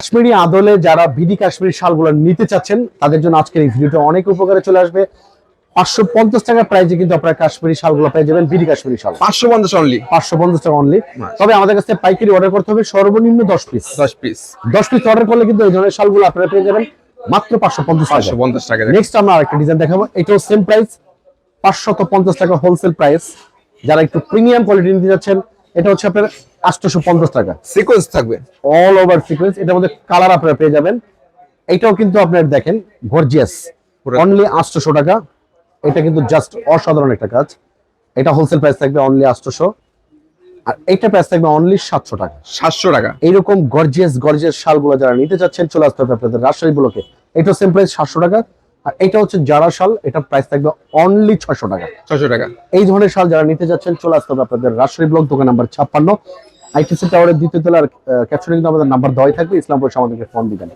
কাশ্মীরি আদলে যারা বিডি কাশ্মীরি শালগুলো নিতে চাচ্ছেন তাদের জন্য আজকের এই ভিডিওটা অনেক উপকারে চলে আসবে। 550 টাকা প্রাইসে কিন্তু আপনারা কাশ্মীরি শালগুলো পেয়ে যাবেন, বিডি কাশ্মীরি শাল 550 অনলি, 550 টাকা অনলি। তবে আমাদের কাছে পাইকারি অর্ডার করতে হবে সর্বনিম্ন 10 পিস। 10 পিস অর্ডার করলে কিন্তু এই ধরনের শালগুলো আপনারা পেয়ে যাবেন মাত্র 550 টাকা। নেক্সট আমরা আরেকটা ডিজাইন দেখাবো, এটাও সেম প্রাইস 550 টাকা হোলসেল প্রাইস। যারা একটু প্রিমিয়াম কোয়ালিটি নিতে যাচ্ছেন এটা হচ্ছে আপনার 850 টাকা। সিকোয়েন্স থাকবে, অল ওভার সিকোয়েন্স, এটার মধ্যে কালার আপনারা পেয়ে যাবেন। এটাও কিন্তু আপনারা দেখেন গর্জিয়াস, অনলি 800 টাকা। এটা কিন্তু জাস্ট অসাধারণ একটা কাজ। এটা হোলসেল প্রাইস থাকবে অনলি 800, আর এটা প্রাইস থাকবে অনলি 700 টাকা। 700 টাকা। এইরকম গর্জিয়াস শালগুলো যারা নিতে চাচ্ছেন চলে আসতে হবে আপনাদের রাজশাহী ব্লকে। এটা সেম প্রাইস 700 টাকা। আর এটা হচ্ছে জারা শাল, এটা প্রাইস থাকবে অনলি 600 টাকা। 600 টাকা। এই ধরনের শাল যারা নিতে যাচ্ছেন চলে আসতে হবে আপনাদের রাজশাহী ব্লক, দোকান নাম্বার 56, আইটিসি টাওয়ারের দ্বিতীয় তলার ক্যাপশনে কিন্তু আমাদের নাম্বার দেওয়াই থাকবে। ইসলামপুর আমাদেরকে ফোন দিবেন।